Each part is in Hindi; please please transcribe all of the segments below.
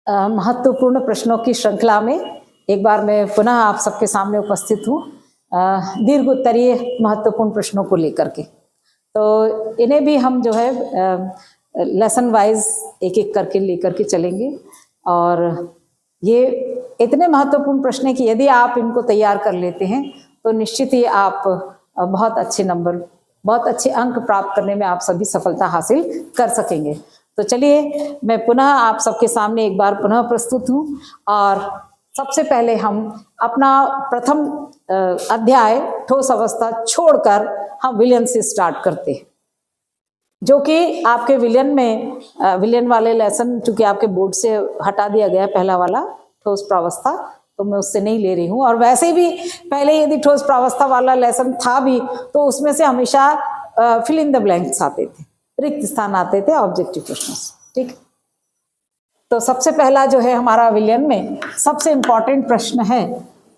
महत्वपूर्ण प्रश्नों की श्रृंखला में एक बार मैं पुनः आप सबके सामने उपस्थित हूँ दीर्घ उत्तरीय महत्वपूर्ण प्रश्नों को लेकर के। तो इन्हें भी हम जो है लेसन वाइज एक एक करके लेकर के चलेंगे और ये इतने महत्वपूर्ण प्रश्न है कि यदि आप इनको तैयार कर लेते हैं तो निश्चित ही आप बहुत अच्छे नंबर, बहुत अच्छे अंक प्राप्त करने में आप सभी सफलता हासिल कर सकेंगे। तो चलिए मैं पुनः आप सबके सामने एक बार पुनः प्रस्तुत हूँ और सबसे पहले हम अपना प्रथम अध्याय ठोस अवस्था छोड़कर हम विलयन से स्टार्ट करते हैं, जो कि आपके विलयन में विलयन वाले लेसन चूंकि आपके बोर्ड से हटा दिया गया पहला वाला ठोस प्रावस्था, तो मैं उससे नहीं ले रही हूँ। और वैसे भी पहले यदि ठोस प्रावस्था वाला लेसन था भी तो उसमें से हमेशा फिल इन द ब्लैंक्स आते थे, रिक्त स्थान आते थे ऑब्जेक्टिव प्रश्नों से। ठीक, तो सबसे पहला जो है हमारा विलयन में सबसे इंपॉर्टेंट प्रश्न है,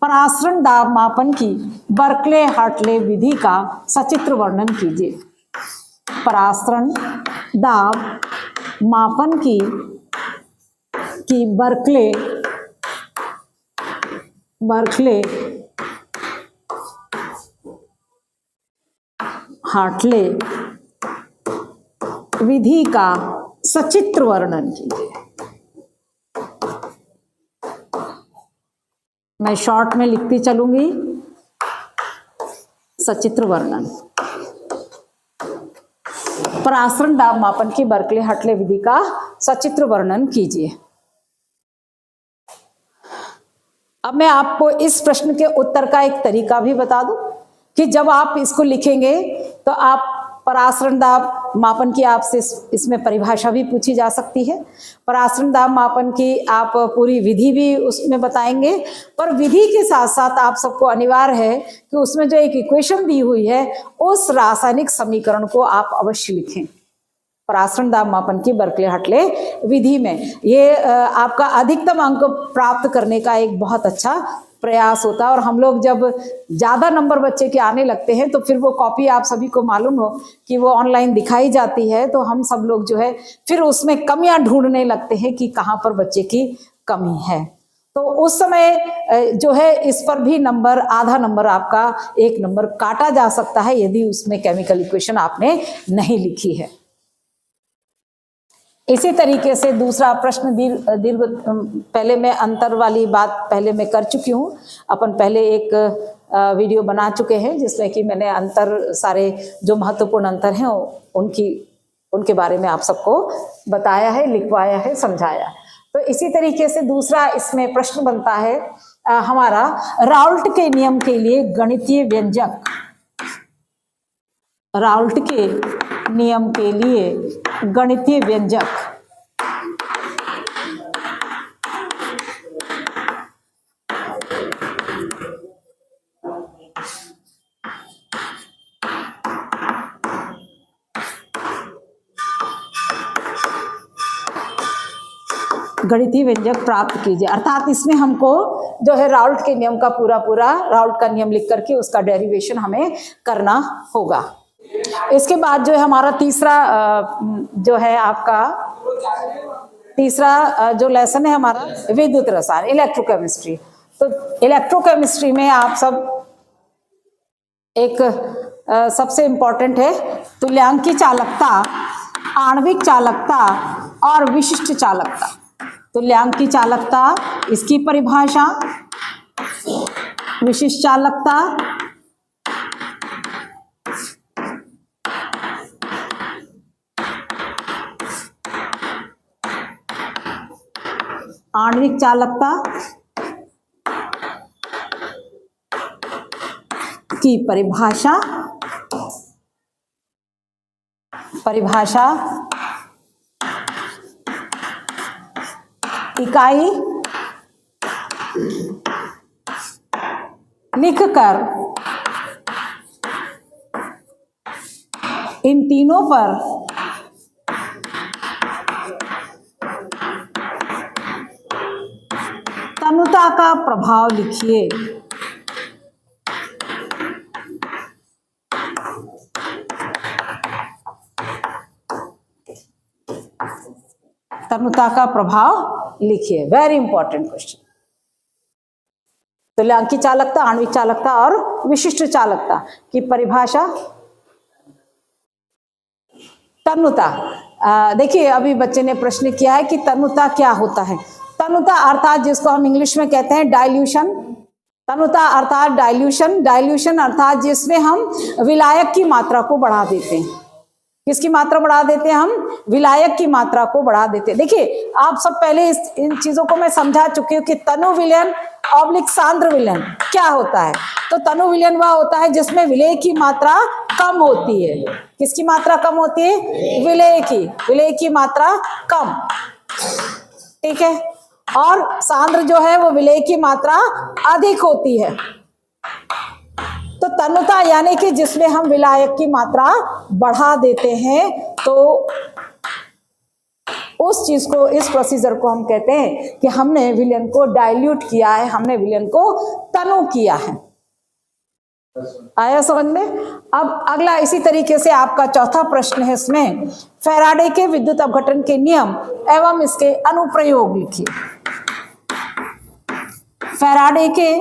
परासरण दाब मापन की बर्कले हार्टले विधि का सचित्र वर्णन कीजिए। परासरण दाब मापन की बर्कले हार्टले विधि का सचित्र वर्णन कीजिए। मैं शॉर्ट में लिखती चलूंगी, सचित्र वर्णन। परासरण दाब मापन की बर्कले हार्टले विधि का सचित्र वर्णन कीजिए। अब मैं आपको इस प्रश्न के उत्तर का एक तरीका भी बता दूं कि जब आप इसको लिखेंगे तो आप परासरण दाब मापन की आपसे इसमें परिभाषा भी पूछी जा सकती है। परासरण दाब मापन की आप पूरी विधि भी उसमें बताएंगे, पर विधि के साथ साथ आप सबको अनिवार्य है कि उसमें जो एक इक्वेशन दी हुई है उस रासायनिक समीकरण को आप अवश्य लिखें। परासरण दाब मापन की बर्कले हार्टले विधि में ये आपका अधिकतम अंक प्राप्त करने का एक बहुत अच्छा प्रयास होता है। और हम लोग जब ज़्यादा नंबर बच्चे के आने लगते हैं तो फिर वो कॉपी आप सभी को मालूम हो कि वो ऑनलाइन दिखाई जाती है, तो हम सब लोग जो है फिर उसमें कमियां ढूंढने लगते हैं कि कहाँ पर बच्चे की कमी है। तो उस समय जो है इस पर भी नंबर, आधा नंबर आपका, एक नंबर काटा जा सकता है यदि उसमें केमिकल इक्वेशन आपने नहीं लिखी है। इसी तरीके से दूसरा प्रश्न दीर्घ पहले मैं अंतर वाली बात पहले मैं कर चुकी हूँ। अपन पहले एक वीडियो बना चुके हैं जिसमें कि मैंने अंतर, सारे जो महत्वपूर्ण अंतर हैं उनके बारे में आप सबको बताया है, लिखवाया है, समझाया। तो इसी तरीके से दूसरा इसमें प्रश्न बनता है हमारा, राउल्ट के नियम के लिए गणितीय व्यंजक। राउल्ट के नियम के लिए गणितीय व्यंजक। गणितीय व्यंजक प्राप्त कीजिए, अर्थात इसमें हमको जो है राउल्ट के नियम का पूरा राउल्ट का नियम लिख करके उसका डेरिवेशन हमें करना होगा। इसके बाद जो है हमारा तीसरा जो है आपका तीसरा जो लेसन है हमारा विद्युत रसायन, इलेक्ट्रोकेमिस्ट्री। तो इलेक्ट्रोकेमिस्ट्री में आप सब एक सबसे इंपॉर्टेंट है तुल्यांकी चालकता, आणविक चालकता और विशिष्ट चालकता। तुल्यांकी चालकता, इसकी परिभाषा, विशिष्ट चालकता, आणविक चालकता की परिभाषा, इकाई लिखकर इन तीनों पर तनुता का प्रभाव लिखिए। तन्नुता का प्रभाव लिखिए। Very important question. तुल्यांकी चालकता, आणविक चालकता और विशिष्ट चालकता की परिभाषा। तन्नुता, देखिए अभी बच्चे ने प्रश्न किया है कि तन्नुता क्या होता है। तन्नुता अर्थात जिसको हम इंग्लिश में कहते हैं डाइल्यूशन। तन्नुता अर्थात डाइल्यूशन, डाइल्यूशन अर्थात जिसमें हम विलायक की मात्रा को बढ़ा देते हैं। किसकी मात्रा बढ़ा देते हैं? हम विलायक की मात्रा को बढ़ा देते हैं। देखिए आप सब पहले इन चीजों को मैं समझा चुकी हूँ कि तनु विलयन ऑब्लिक सांद्र विलयन क्या होता है। तो तनु विलयन वह होता है जिसमें विलेय की मात्रा कम होती है। किसकी मात्रा कम होती है? विलेय की मात्रा कम, ठीक है। और सांद्र जो है वो विलेय की मात्रा अधिक होती है। तो तन्नुता यानी कि जिसमें हम विलायक की मात्रा बढ़ा देते हैं, तो उस चीज को, इस प्रोसीजर को हम कहते हैं कि हमने विलयन को डाइल्यूट किया है, हमने विलयन को तनु किया है। आया समझ में? अब अगला इसी तरीके से आपका चौथा प्रश्न है, इसमें फैराडे के विद्युत अपघटन के नियम एवं इसके अनुप्रयोग लिखिए। फैराडे के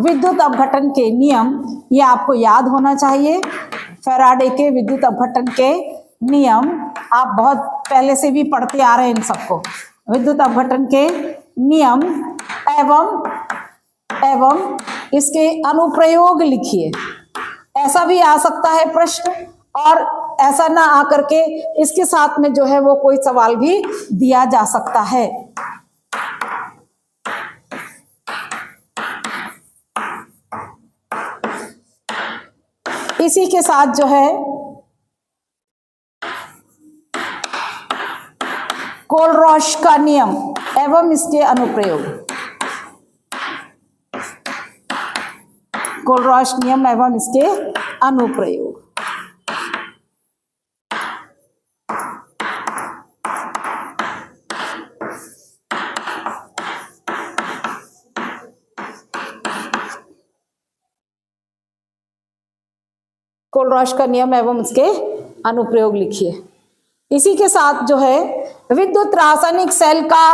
विद्युत अपघटन के नियम, ये आपको याद होना चाहिए। फैराडे के विद्युत अपघटन के नियम आप बहुत पहले से भी पढ़ते आ रहे हैं इन सबको। विद्युत अपघटन के नियम एवं इसके अनुप्रयोग लिखिए। ऐसा भी आ सकता है प्रश्न, और ऐसा ना आकर के इसके साथ में जो है वो कोई सवाल भी दिया जा सकता है। इसी के साथ जो है कोलरॉश का नियम एवं इसके अनुप्रयोग, कोलरॉश नियम एवं इसके अनुप्रयोग। कोलरॉश का नियम एवं इसके अनुप्रयोग लिखिए। इसी के साथ जो है विद्युत रासायनिक सेल का,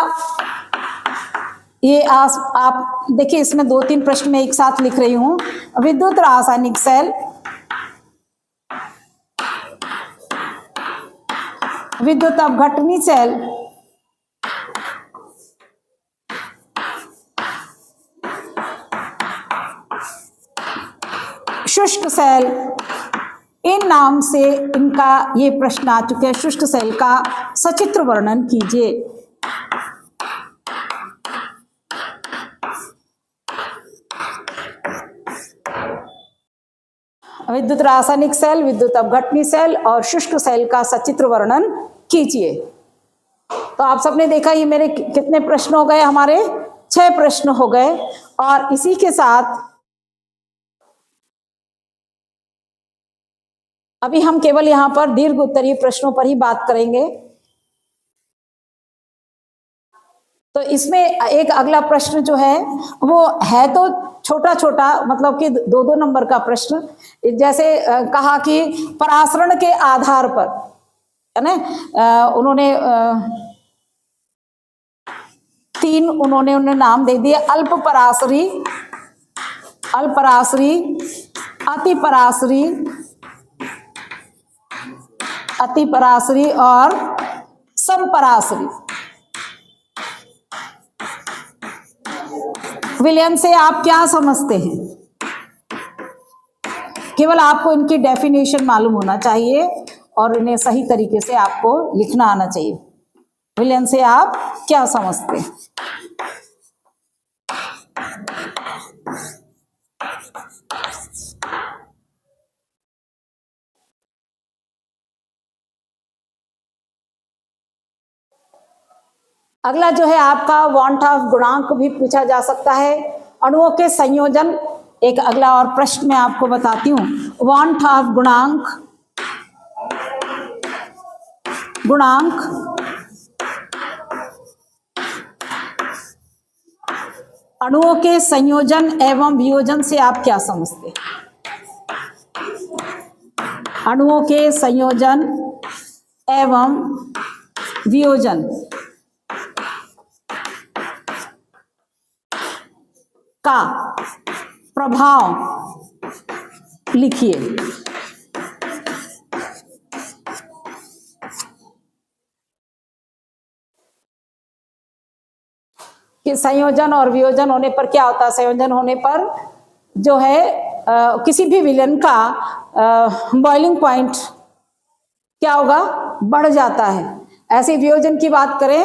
ये आप देखिए इसमें 2-3 प्रश्न में एक साथ लिख रही हूं। विद्युत रासायनिक सेल, विद्युत अपघटनी सेल, शुष्क सेल, इन नाम से इनका ये प्रश्न आ चुके हैं। शुष्क सेल का सचित्र वर्णन कीजिए। विद्युत रासायनिक सेल, विद्युत अपघटनी सेल और शुष्क सेल का सचित्र वर्णन कीजिए। तो आप सबने देखा ये मेरे कितने प्रश्न हो गए? हमारे 6 प्रश्न हो गए। और इसी के साथ अभी हम केवल यहां पर दीर्घ उत्तरीय प्रश्नों पर ही बात करेंगे। तो इसमें एक अगला प्रश्न जो है वो है तो छोटा छोटा, मतलब कि 2-2 नंबर का प्रश्न। जैसे कहा कि परासरण के आधार पर, है ना, उन्होंने 3 उन्होंने नाम दे दिए। अल्प परासरी, अति परासरी और समपरासरी। विलयन से आप क्या समझते हैं? केवल आपको इनकी डेफिनेशन मालूम होना चाहिए और इन्हें सही तरीके से आपको लिखना आना चाहिए। विलयन से आप क्या समझते हैं? अगला जो है आपका वांट ऑफ गुणांक भी पूछा जा सकता है। अणुओं के संयोजन, एक अगला और प्रश्न मैं आपको बताती हूँ। वांट ऑफ गुणांक, अणुओं के संयोजन एवं वियोजन से आप क्या समझते हैं? अणुओं के संयोजन एवं वियोजन का प्रभाव लिखिए। कि संयोजन और वियोजन होने पर क्या होता है? संयोजन होने पर जो है किसी भी विलेन का बॉइलिंग पॉइंट क्या होगा? बढ़ जाता है। ऐसे वियोजन की बात करें,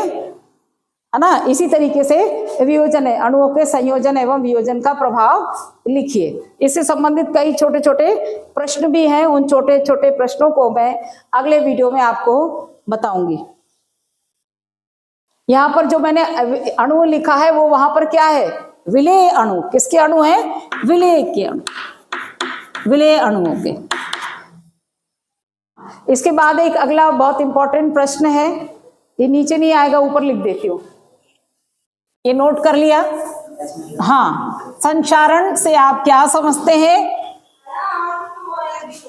है ना, इसी तरीके से वियोजन है, अणुओं के संयोजन एवं वियोजन का प्रभाव लिखिए। इससे संबंधित कई छोटे छोटे प्रश्न भी हैं। उन छोटे छोटे प्रश्नों को मैं अगले वीडियो में आपको बताऊंगी। यहाँ पर जो मैंने अणु लिखा है वो वहां पर क्या है? विलेय अणु। किसके अणु है? विलेय के अणु, विलेय अणुओं के। इसके बाद एक अगला बहुत इंपॉर्टेंट प्रश्न है, ये नीचे नहीं आएगा, ऊपर लिख देती हूँ, ये नोट कर लिया? हाँ, संचारण से आप क्या समझते हैं?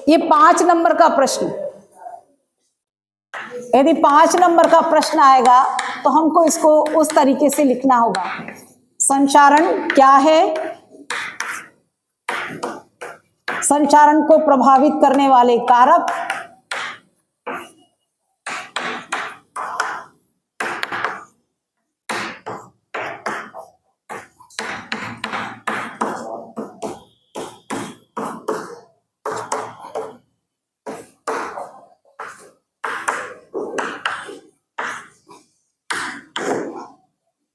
ये 5 नंबर का प्रश्न। यदि 5 नंबर का प्रश्न आएगा तो हमको इसको उस तरीके से लिखना होगा। संचारण क्या है? संचारण को प्रभावित करने वाले कारक,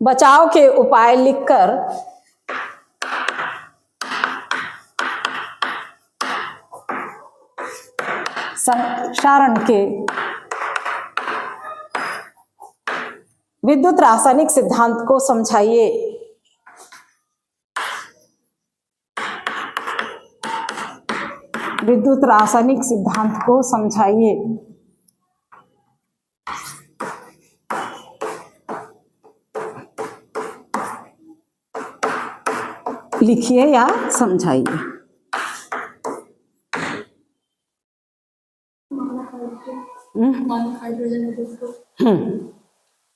बचाव के उपाय लिखकर संचारण के विद्युत रासायनिक सिद्धांत को समझाइए। विद्युत रासायनिक सिद्धांत को समझाइए। लिखिए या समझाइए।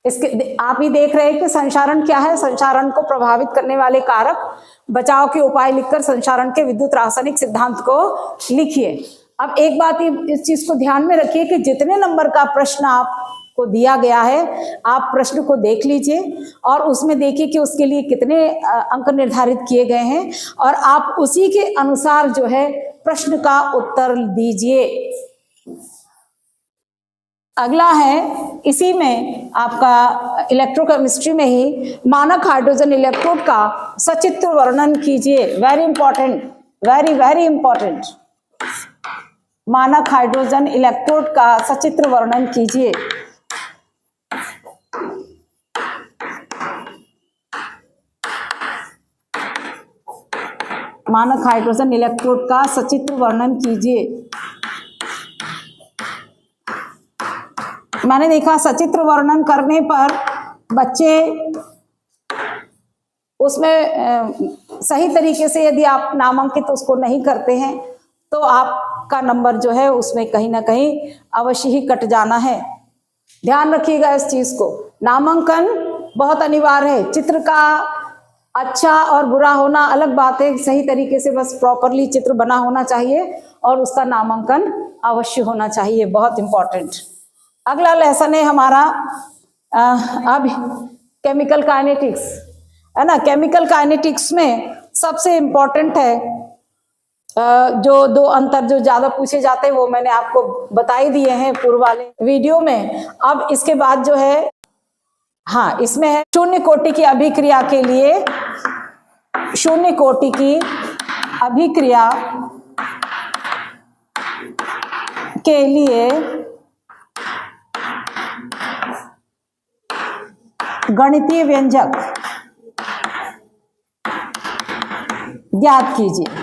इसके आप ही देख रहे हैं कि संचारण क्या है? संचारण को प्रभावित करने वाले कारक, बचाव के उपाय लिखकर संचारण के विद्युत रासायनिक सिद्धांत को लिखिए। अब एक बात इस चीज को ध्यान में रखिए कि जितने नंबर का प्रश्न आपको दिया गया है, आप प्रश्न को देख लीजिए और उसमें देखिए कि उसके लिए कितने अंक निर्धारित किए गए हैं और आप उसी के अनुसार जो है प्रश्न का उत्तर दीजिए। अगला है, इसी में आपका इलेक्ट्रोकेमिस्ट्री में ही मानक हाइड्रोजन इलेक्ट्रोड का सचित्र वर्णन कीजिए। Very important, very very important. मानक हाइड्रोजन इलेक्ट्रोड का सचित्र वर्णन कीजिए। मानक हाइड्रोजन इलेक्ट्रोड का सचित्र वर्णन कीजिए। मैंने देखा सचित्र वर्णन करने पर बच्चे उसमें सही तरीके से यदि आप नामांकित उसको नहीं करते हैं तो आपका नंबर जो है उसमें कहीं ना कहीं अवश्य ही कट जाना है। ध्यान रखिएगा इस चीज को। नामांकन बहुत अनिवार्य है। चित्र का अच्छा और बुरा होना अलग बात है, सही तरीके से बस प्रॉपरली चित्र बना होना चाहिए और उसका नामांकन अवश्य होना चाहिए। बहुत इंपॉर्टेंट। अगला लेसन है हमारा अब केमिकल काइनेटिक्स, है ना। केमिकल काइनेटिक्स में सबसे इंपॉर्टेंट है जो 2 अंतर जो ज्यादा पूछे जाते हैं वो मैंने आपको बता ही दिए हैं पूर्व वाले वीडियो में। अब इसके बाद जो है, हाँ, इसमें है शून्य कोटि की अभिक्रिया के लिए, शून्य कोटि की अभिक्रिया के लिए गणितीय व्यंजक ज्ञात कीजिए।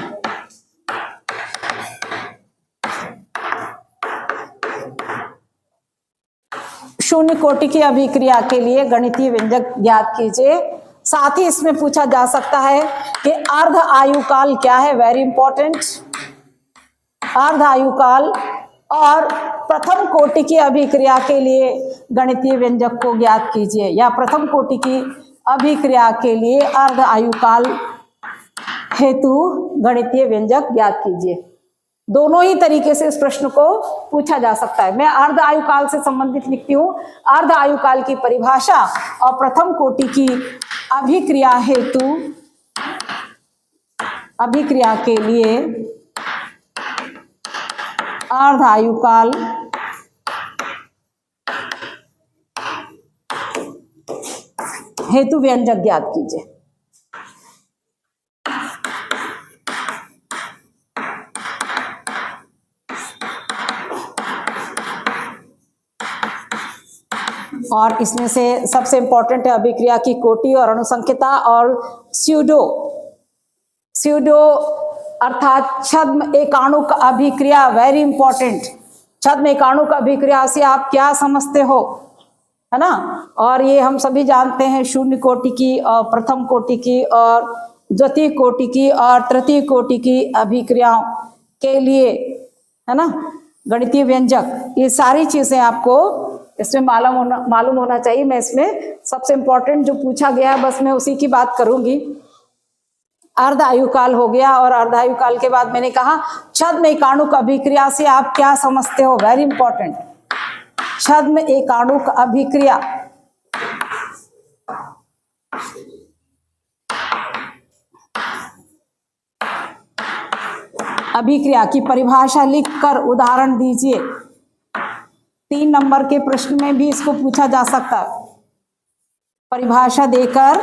शून्य कोटि की अभिक्रिया के लिए गणितीय व्यंजक ज्ञात कीजिए। साथ ही इसमें पूछा जा सकता है कि अर्ध आयुकाल क्या है। Very important. अर्ध आयुकाल और प्रथम कोटि की अभिक्रिया के लिए गणितीय व्यंजक को ज्ञात कीजिए, या प्रथम कोटि की अभिक्रिया के लिए अर्ध आयुकाल हेतु गणितीय व्यंजक ज्ञात कीजिए। दोनों ही तरीके से इस प्रश्न को पूछा जा सकता है। मैं अर्ध आयुकाल से संबंधित लिखती हूँ, अर्ध आयुकाल की परिभाषा और प्रथम कोटि की अभिक्रिया हेतु, अभिक्रिया के लिए अर्ध आयुकाल हेतु व्यंजक ज्ञात कीजिए। और इसमें से सबसे इंपॉर्टेंट है अभिक्रिया की कोटि और अनुसंख्यता और स्यूडो, स्यूडो अर्थात छद्म एकाणुक अभिक्रिया, वेरी इंपॉर्टेंट। छद्म एकाणुक अभिक्रिया से आप क्या समझते हो, है ना। और ये हम सभी जानते हैं शून्य कोटि की और प्रथम कोटि की और द्वितीय कोटि की और तृतीय कोटि की अभिक्रियाओं के लिए, है ना, गणितीय व्यंजक, ये सारी चीजें आपको इसमें मालूम होना चाहिए। मैं इसमें सबसे इंपॉर्टेंट जो पूछा गया है बस मैं उसी की बात करूंगी। अर्ध आयुकाल हो गया और अर्ध आयुकाल के बाद मैंने कहा छद्म एकाणुक अभिक्रिया से आप क्या समझते हो, वेरी इंपॉर्टेंट। छद्म एकाणुक अभिक्रिया, अभिक्रिया की परिभाषा लिखकर उदाहरण दीजिए। 3 नंबर के प्रश्न में भी इसको पूछा जा सकता है। परिभाषा देकर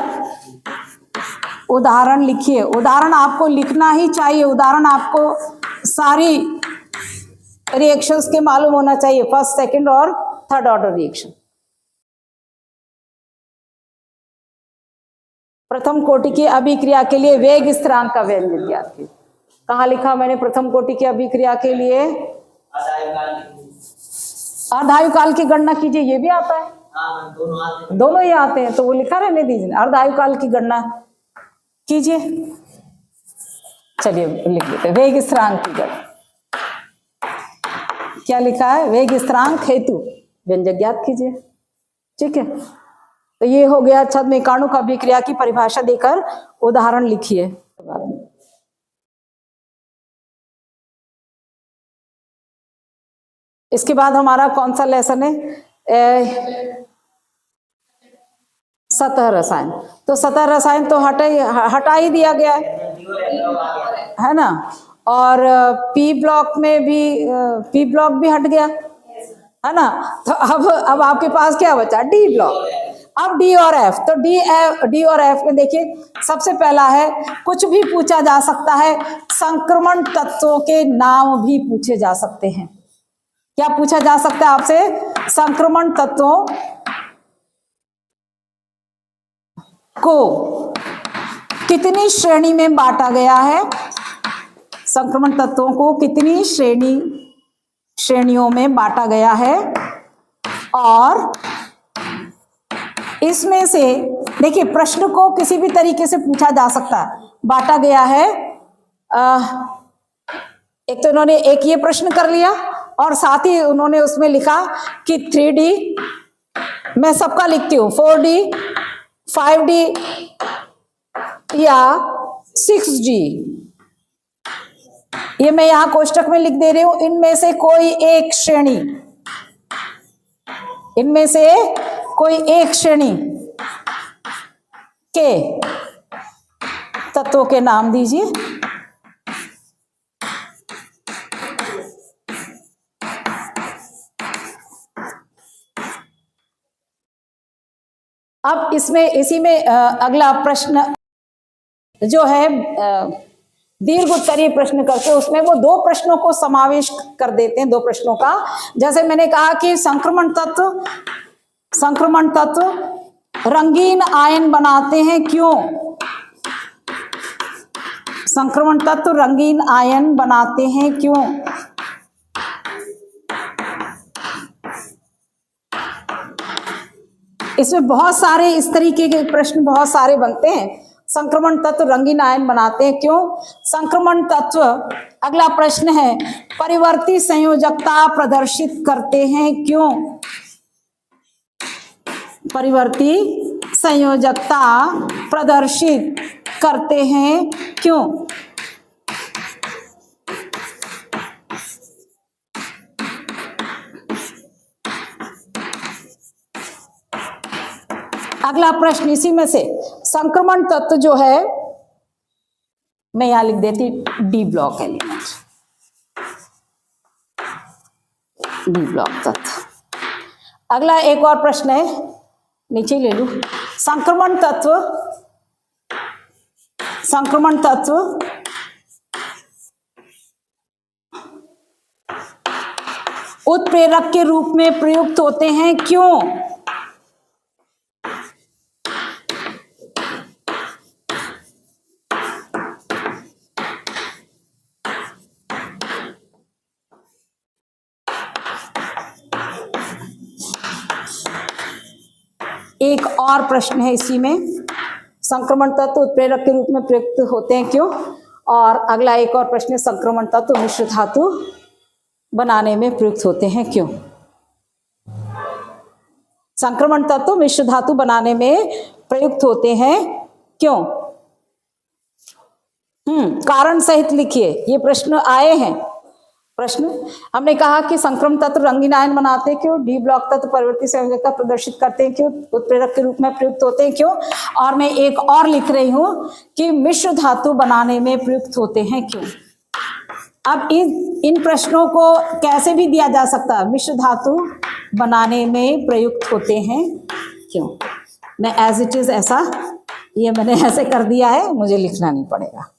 उदाहरण लिखिए। उदाहरण आपको लिखना ही चाहिए, उदाहरण आपको सारी रिएक्शंस के मालूम होना चाहिए, फर्स्ट, सेकंड और थर्ड ऑर्डर रिएक्शन। प्रथम कोटि की अभिक्रिया के लिए वेग स्थिरांक का व्यंजक ज्ञात कीजिए। कहाँ लिखा मैंने प्रथम कोटि की अभिक्रिया के लिए? अर्धायुकाल की गणना कीजिए, ये भी आता है। दोनों ही आते हैं, तो वो लिखा रहने दीजिए, अर्धायुकाल की गणना कीजिए। चलिए लिख देते हैं, वेग स्थिरांक की गणना। क्या लिखा है? वेग स्थिरांक हेतु व्यंजक ज्ञात कीजिए। ठीक है, तो ये हो गया छद्म एकाणुक अभिक्रिया की परिभाषा देकर उदाहरण लिखिए। इसके बाद हमारा कौन सा लेसन है? सतह रसायन। तो सतह रसायन तो हटा ही दिया गया है ना। और पी ब्लॉक में भी पी ब्लॉक भी हट गया है ना। तो अब आपके पास क्या बचा? D block. अब डी और एफ, तो डी और एफ में देखिए सबसे पहला है, कुछ भी पूछा जा सकता है, संक्रमण तत्वों के नाम भी पूछे जा सकते हैं। क्या पूछा जा सकता है आपसे? संक्रमण तत्वों को कितनी श्रेणी में बांटा गया है, संक्रमण तत्वों को कितनी श्रेणियों में बांटा गया है, और इसमें से देखिए प्रश्न को किसी भी तरीके से पूछा जा सकता है। बांटा गया है, एक तो इन्होंने एक ये प्रश्न कर लिया और साथ ही उन्होंने उसमें लिखा कि 3D, मैं सबका लिखती हूँ, 4D, 5D या 6D, ये मैं यहां कोष्टक में लिख दे रही हूं। इनमें से कोई एक श्रेणी, इनमें से कोई एक श्रेणी के तत्वों के नाम दीजिए। अब इसमें इसी में अगला प्रश्न जो है दीर्घ उत्तरीय प्रश्न करके उसमें वो 2 प्रश्नों को समावेश कर देते हैं, 2 प्रश्नों का। जैसे मैंने कहा कि संक्रमण तत्व रंगीन आयन बनाते हैं, क्यों? संक्रमण तत्व रंगीन आयन बनाते हैं क्यों? इसमें बहुत सारे इस तरीके के प्रश्न बहुत सारे बनते हैं। संक्रमण तत्व रंगीन आयन बनाते हैं क्यों? संक्रमण तत्व, अगला प्रश्न है, परिवर्ती संयोजकता प्रदर्शित करते हैं क्यों? परिवर्ती संयोजकता प्रदर्शित करते हैं क्यों? अगला प्रश्न इसी में से, संक्रमण तत्व जो है, मैं यहां लिख देती D block element, D block तत्व। अगला एक और प्रश्न है, नीचे ले लूं, संक्रमण तत्व, संक्रमण तत्व उत्प्रेरक के रूप में प्रयुक्त होते हैं क्यों? एक और प्रश्न है इसी में, संक्रमण तत्व उत्प्रेरक के रूप में प्रयुक्त होते हैं क्यों? और अगला एक और प्रश्न है, संक्रमण तत्व मिश्र धातु बनाने में प्रयुक्त होते हैं क्यों? संक्रमण तत्व मिश्र धातु बनाने में प्रयुक्त होते हैं क्यों? कारण सहित लिखिए, ये प्रश्न आए हैं। प्रश्न हमने कहा कि संक्रमण तत्व रंगीन आयन बनाते हैं क्यों, डी ब्लॉक तत्व परिवर्ती संयोजकता प्रदर्शित करते हैं क्यों, उत्प्रेरक के रूप में प्रयुक्त होते हैं क्यों, और मैं एक और लिख रही हूं कि मिश्र धातु बनाने में प्रयुक्त होते हैं क्यों। अब इन प्रश्नों को कैसे भी दिया जा सकता है, मिश्र धातु बनाने में प्रयुक्त होते हैं क्यों। मैं एज इट इज ऐसा, ये मैंने ऐसे कर दिया है, मुझे लिखना नहीं पड़ेगा।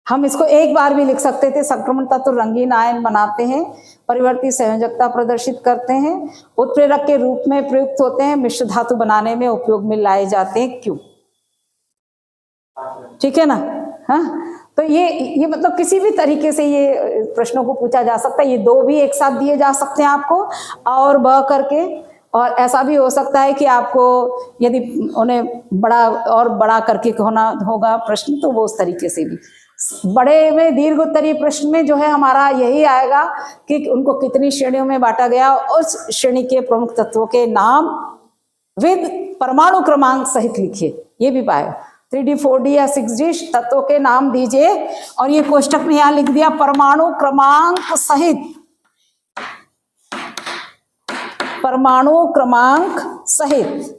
हम इसको एक बार भी लिख सकते थे, संक्रमण तत्व रंगीन आयन बनाते हैं, परिवर्ती संयोजकता प्रदर्शित करते हैं, उत्प्रेरक के रूप में प्रयुक्त होते हैं, मिश्र धातु बनाने में उपयोग में लाए जाते हैं क्यों। ठीक है ना? हाँ, तो ये मतलब किसी भी तरीके से ये प्रश्नों को पूछा जा सकता है। ये दो भी एक साथ दिए जा सकते हैं आपको, और ब करके, और ऐसा भी हो सकता है कि आपको यदि उन्हें बड़ा और बड़ा करके होना होगा प्रश्न, तो वो उस तरीके से भी। बड़े में दीर्घ उत्तरीय प्रश्न में जो है हमारा यही आएगा कि उनको कितनी श्रेणियों में बांटा गया, उस श्रेणी के प्रमुख तत्वों के नाम विद परमाणु क्रमांक सहित लिखिए। ये भी पाएगा, 3D 4D या 6D तत्वों के नाम दीजिए, और ये कोष्टक में यहां लिख दिया परमाणु क्रमांक सहित, परमाणु क्रमांक सहित।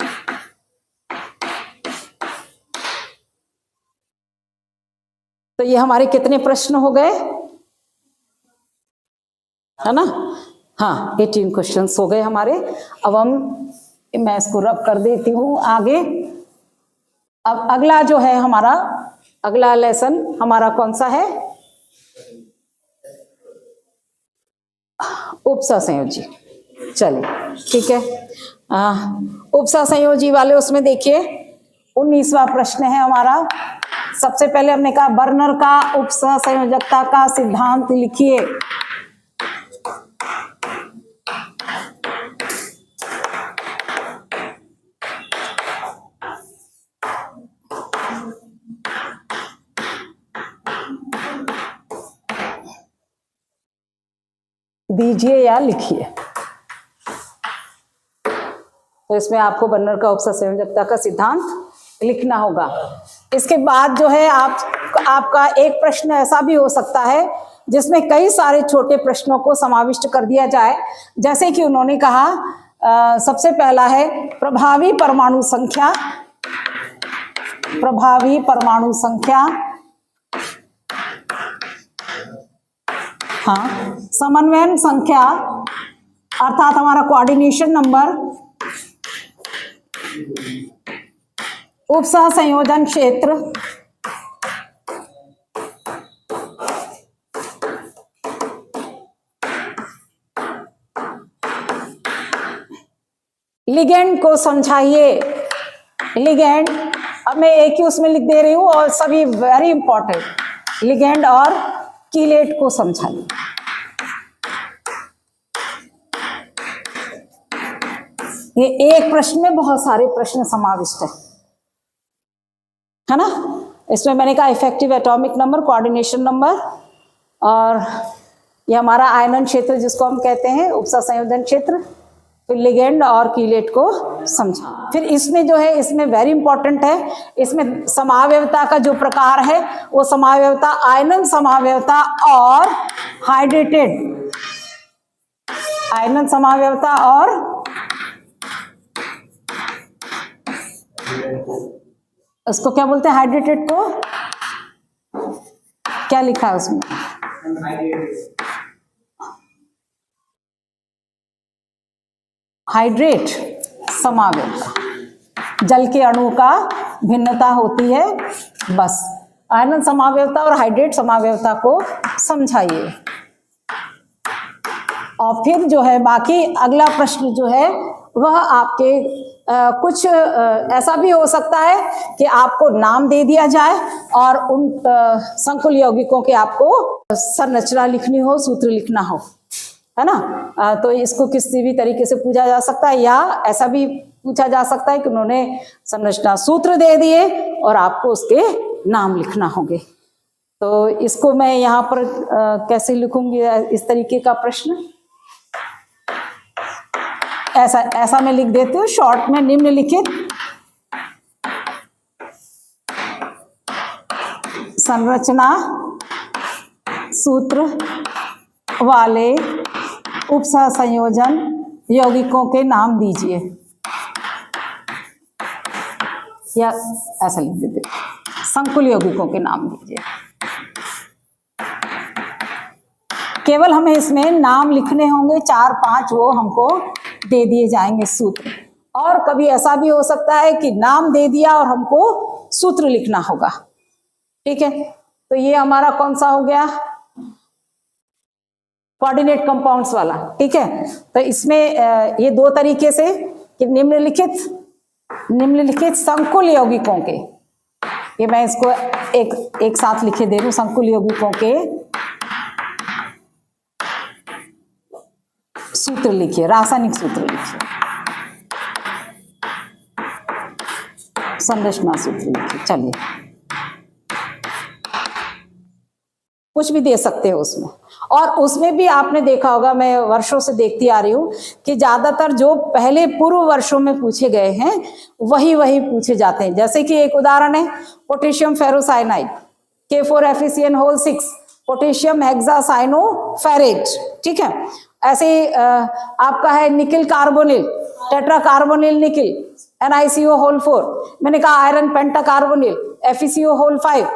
तो ये हमारे कितने प्रश्न हो गए, है ना? हाँ, 18 क्वेश्चंस हो गए हमारे। अब मैं इसको रब कर देती हूँ आगे। अब अगला जो है हमारा, अगला लेसन हमारा कौन सा है? उपसा संयोजी। चलिए ठीक है, उपसा संयोजी वाले उसमें देखिए 19वां प्रश्न है हमारा। सबसे पहले हमने कहा बर्नर का उपसह संयोजकता का सिद्धांत लिखिए। दीजिए या लिखिए। तो इसमें आपको बर्नर का उपसह संयोजकता का सिद्धांत लिखना होगा। इसके बाद जो है आपका एक प्रश्न ऐसा भी हो सकता है जिसमें कई सारे छोटे प्रश्नों को समाविष्ट कर दिया जाए, जैसे कि उन्होंने कहा सबसे पहला है प्रभावी परमाणु संख्या, प्रभावी परमाणु संख्या, हाँ, समन्वयन संख्या अर्थात हमारा कोऑर्डिनेशन नंबर, उपसह संयोजन क्षेत्र, लिगेंड को समझाइए। लिगेंड, अब मैं एक ही उसमें लिख दे रही हूं और सभी वेरी इंपॉर्टेंट, लिगेंड और कीलेट को समझाइए। ये एक प्रश्न में बहुत सारे प्रश्न समाविष्ट है ना? इसमें मैंने कहा effective atomic number, coordination number, और ये हमारा आयनन क्षेत्र जिसको हम कहते हैं उपसह संयोजन क्षेत्र, फिर लिगेंड और कीलेट को समझा। फिर इसमें जो है, इसमें वेरी इंपॉर्टेंट है, इसमें समावयवता का जो प्रकार है वो समावयवता आयनन समावयवता और हाइड्रेटेड, आयनन समावयवता और उसको क्या बोलते हैं, हाइड्रेटेड को क्या लिखा है उसमें, हाइड्रेट समावयवता, जल के अणु का भिन्नता होती है, बस आयनन समावयवता और हाइड्रेट समावयवता को समझाइए। और फिर जो है बाकी अगला प्रश्न जो है वह आपके कुछ ऐसा भी हो सकता है कि आपको नाम दे दिया जाए और उन संकुल यौगिकों के आपको संरचना लिखनी हो, सूत्र लिखना हो, है ना। तो इसको किसी भी तरीके से पूछा जा सकता है, या ऐसा भी पूछा जा सकता है कि उन्होंने संरचना सूत्र दे दिए और आपको उसके नाम लिखना होंगे। तो इसको मैं यहाँ पर कैसे लिखूंगी, इस तरीके का प्रश्न ऐसा मैं लिख देती हूँ शॉर्ट में, निम्नलिखित संरचना सूत्र वाले उपसह संयोजन यौगिकों के नाम दीजिए, या ऐसा लिख देते संकुल यौगिकों के नाम दीजिए। केवल हमें इसमें नाम लिखने होंगे, 4-5 वो हमको दे दिए जाएंगे सूत्र। और कभी ऐसा भी हो सकता है कि नाम दे दिया और हमको सूत्र लिखना होगा, ठीक है। तो ये हमारा कौन सा हो गया, कोऑर्डिनेट कंपाउंड्स वाला, ठीक है। तो इसमें ये 2 तरीके से कि निम्नलिखित संकुल यौगिकों के, ये मैं इसको एक साथ लिखे दे रही हूं, संकुल यौगिकों के सूत्र लिखिए, रासायनिक सूत्र लिखिए, संरचना सूत्र लिखिए। चलिए, कुछ भी दे सकते हो उसमें। और उसमें भी आपने देखा होगा, मैं वर्षों से देखती आ रही हूं कि ज्यादातर जो पहले पूर्व वर्षों में पूछे गए हैं वही पूछे जाते हैं। जैसे कि एक उदाहरण है potassium ferrocyanide, K4FeCN6, potassium hexacyanoferrate, ठीक है। ऐसे आपका है nickel carbonyl, tetra carbonyl nickel, NiCO4, मैंने कहा आयरन पेंटा कार्बोनिल, FeCO5,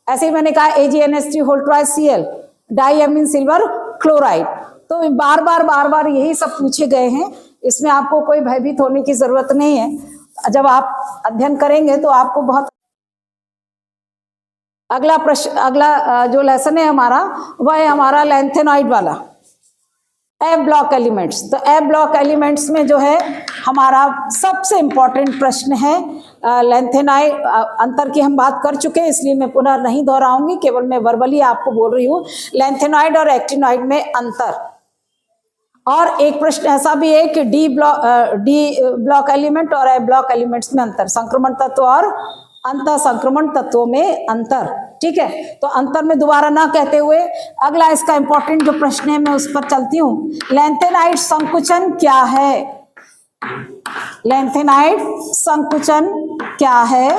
ऐसे ही मैंने कहा AgNH3 डाईएमीन सिल्वर क्लोराइड। तो बार बार यही सब पूछे गए हैं, इसमें आपको कोई भयभीत होने की जरूरत नहीं है। जब आप अध्ययन करेंगे तो आपको बहुत। अगला प्रश्न, अगला जो लेसन है हमारा वह है हमारा लैंथेनॉइड वाला, एफ ब्लॉक एलिमेंट्स। तो एफ ब्लॉक एलिमेंट्स में जो है हमारा सबसे इंपॉर्टेंट प्रश्न है लैंथेनाइड। अंतर की हम बात कर चुके हैं, इसलिए मैं पुनः नहीं दोहराऊंगी, केवल मैं वर्बली आपको बोल रही हूँ लैंथेनॉइड और एक्टिनॉइड में अंतर। और एक प्रश्न ऐसा भी है कि डी ब्लॉक एलिमेंट और एफ ब्लॉक एलिमेंट्स में अंतर, संक्रमण तत्व और अंत संक्रमण तत्वों में अंतर, ठीक है। तो अंतर में दोबारा ना कहते हुए अगला इसका इंपॉर्टेंट जो प्रश्न है मैं उस पर चलती हूँ। लैंथेनाइड संकुचन क्या है, लैंथेनाइड संकुचन क्या है,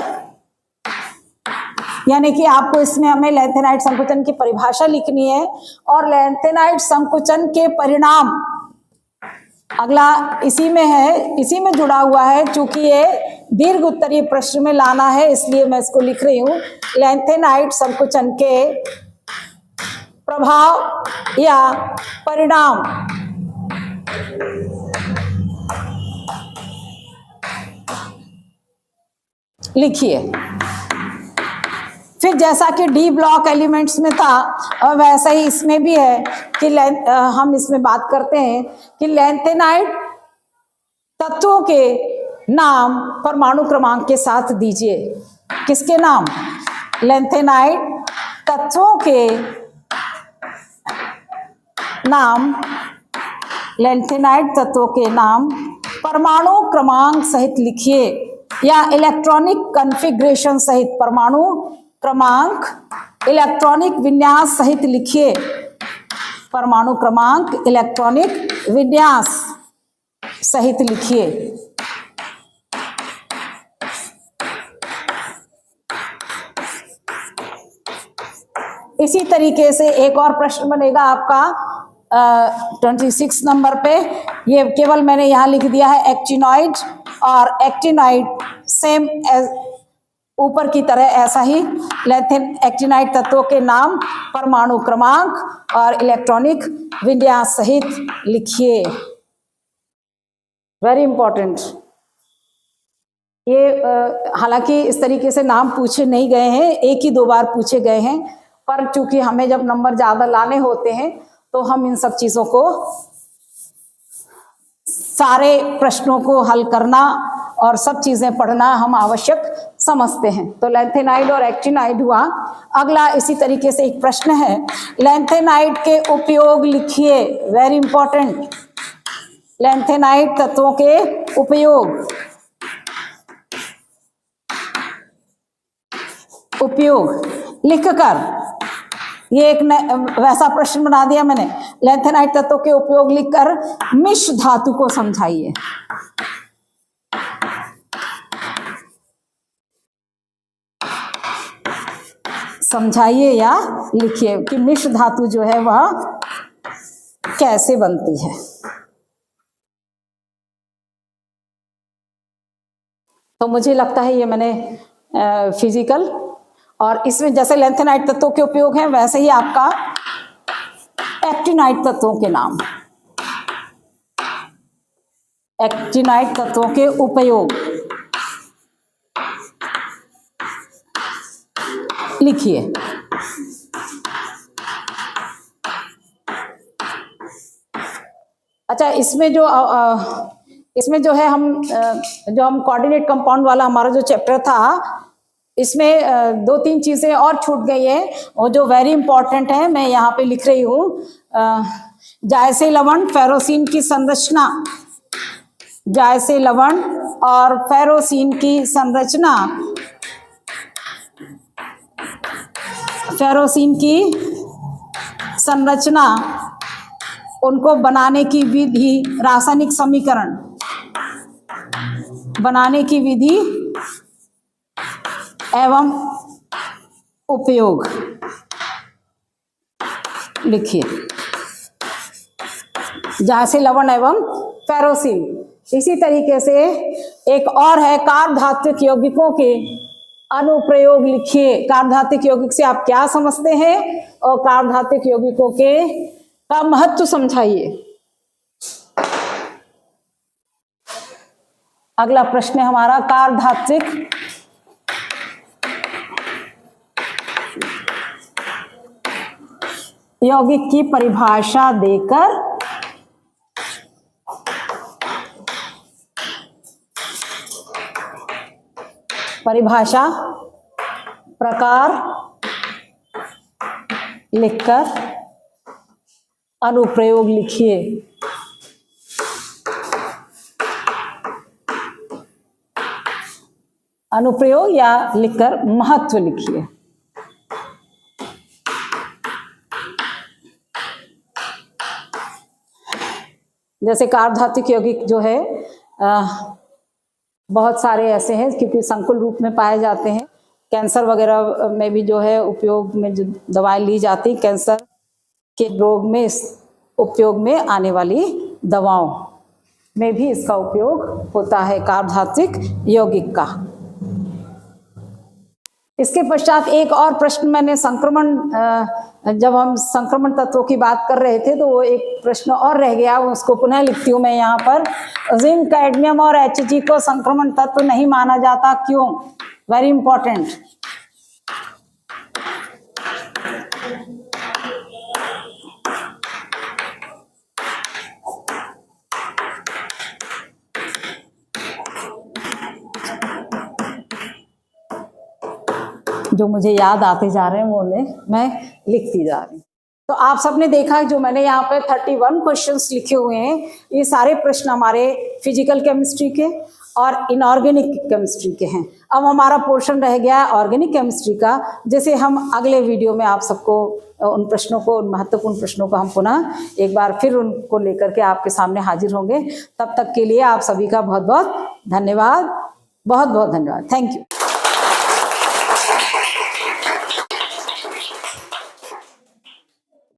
यानी कि आपको इसमें हमें लैंथेनाइड संकुचन की परिभाषा लिखनी है और लैंथेनाइड संकुचन के परिणाम, अगला इसी में है, इसी में जुड़ा हुआ है। चूंकि ये दीर्घ उत्तरीय प्रश्न में लाना है इसलिए मैं इसको लिख रही हूं, लैंथेनाइड संकुचन के प्रभाव या परिणाम लिखिए। फिर जैसा कि डी ब्लॉक एलिमेंट्स में था और वैसा ही इसमें भी है कि हम इसमें बात करते हैं कि लैंथेनाइड तत्वों के नाम परमाणु क्रमांक के साथ दीजिए। किसके नाम, लैंथेनाइड तत्वों के नाम, लैंथेनाइड तत्वों के नाम परमाणु क्रमांक सहित लिखिए या इलेक्ट्रॉनिक कॉन्फ़िगरेशन सहित, परमाणु क्रमांक इलेक्ट्रॉनिक विन्यास सहित लिखिए, परमाणु क्रमांक इलेक्ट्रॉनिक विन्यास सहित लिखिए। इसी तरीके से एक और प्रश्न बनेगा आपका 26 नंबर पे। ये केवल मैंने यहाँ लिख दिया है एक्टिनॉइड और एक्टिनॉइड सेम एज ऊपर की तरह ऐसा ही लेंथेन एक्टिनाइड तत्वों के नाम, परमाणु क्रमांक और इलेक्ट्रॉनिक विन्यास सहित लिखिए। Very important. ये हालांकि इस तरीके से नाम पूछे नहीं गए हैं, एक ही 2 बार पूछे गए हैं, पर चूंकि हमें जब नंबर ज्यादा लाने होते हैं तो हम इन सब चीजों को, सारे प्रश्नों को हल करना और सब चीजें पढ़ना हम आवश्यक समझते हैं। तो लेंथेनाइड और एक्टिनाइड हुआ। अगला इसी तरीके से एक प्रश्न है, लेंथेनाइड के उपयोग लिखिए। Very important. लेंथेनाइड तत्वों के उपयोग लिखकर, ये एक वैसा प्रश्न बना दिया मैंने। लेंथेनाइड तत्वों के उपयोग लिखकर मिश्र धातु को समझाइए। समझाइए या लिखिए कि मिश्र धातु जो है वह कैसे बनती है। तो मुझे लगता है ये मैंने फिजिकल और इसमें जैसे लेंथेनाइड तत्वों के उपयोग हैं वैसे ही आपका एक्टिनाइड तत्वों के नाम, एक्टिनाइड तत्वों के उपयोग लिखिए। अच्छा, इसमें जो है हम कोऑर्डिनेट कंपाउंड वाला हमारा जो चैप्टर था, इसमें 2-3 चीजें और छूट गई है और जो वेरी इंपॉर्टेंट है, मैं यहाँ पे लिख रही हूँ। जायसे लवण फेरोसिन की संरचना, जायसे लवण और फेरोसिन की संरचना, फेरोसिन की संरचना, उनको बनाने की विधि, रासायनिक समीकरण बनाने की विधि एवं उपयोग लिखिए। जायसे लवण एवं फेरोसिन। इसी तरीके से एक और है कार्बधात्विक यौगिकों के अनुप्रयोग लिखिए। कार्बधात्विक यौगिक से आप क्या समझते हैं और कार्बधात्विक यौगिकों के का महत्व समझाइए। अगला प्रश्न है हमारा कार्बधात्विक यौगिक की परिभाषा देकर परिभाषा प्रकार लिखकर अनुप्रयोग लिखिए। अनुप्रयोग या लिखकर महत्व लिखिए। जैसे कार्बधात्विक यौगिक जो है बहुत सारे ऐसे हैं क्योंकि संकुल रूप में पाए जाते हैं। कैंसर वगैरह में भी जो है उपयोग में जो दवाएं ली जाती, कैंसर के रोग में उपयोग में आने वाली दवाओं में भी इसका उपयोग होता है, कार्बधात्विक यौगिक का। इसके पश्चात एक और प्रश्न मैंने संक्रमण, जब हम संक्रमण तत्वों की बात कर रहे थे तो वो एक प्रश्न और रह गया, उसको पुनः लिखती हूँ मैं यहाँ पर। जिंक, कैडमियम और Hg को संक्रमण तत्व नहीं माना जाता, क्यों? Very important. जो मुझे याद आते जा रहे हैं वो मैं लिखती जा रही हूँ। तो आप सबने देखा जो मैंने यहाँ पे 31 क्वेश्चंस लिखे हुए हैं, ये सारे प्रश्न हमारे फिजिकल केमिस्ट्री के और इनऑर्गेनिक केमिस्ट्री के हैं। अब हमारा पोर्शन रह गया ऑर्गेनिक केमिस्ट्री का, जैसे हम अगले वीडियो में आप सबको उन प्रश्नों को, उन महत्वपूर्ण प्रश्नों को हम पुनः एक बार फिर उनको लेकर के आपके सामने हाजिर होंगे। तब तक के लिए आप सभी का बहुत बहुत धन्यवाद, बहुत बहुत धन्यवाद। Thank you.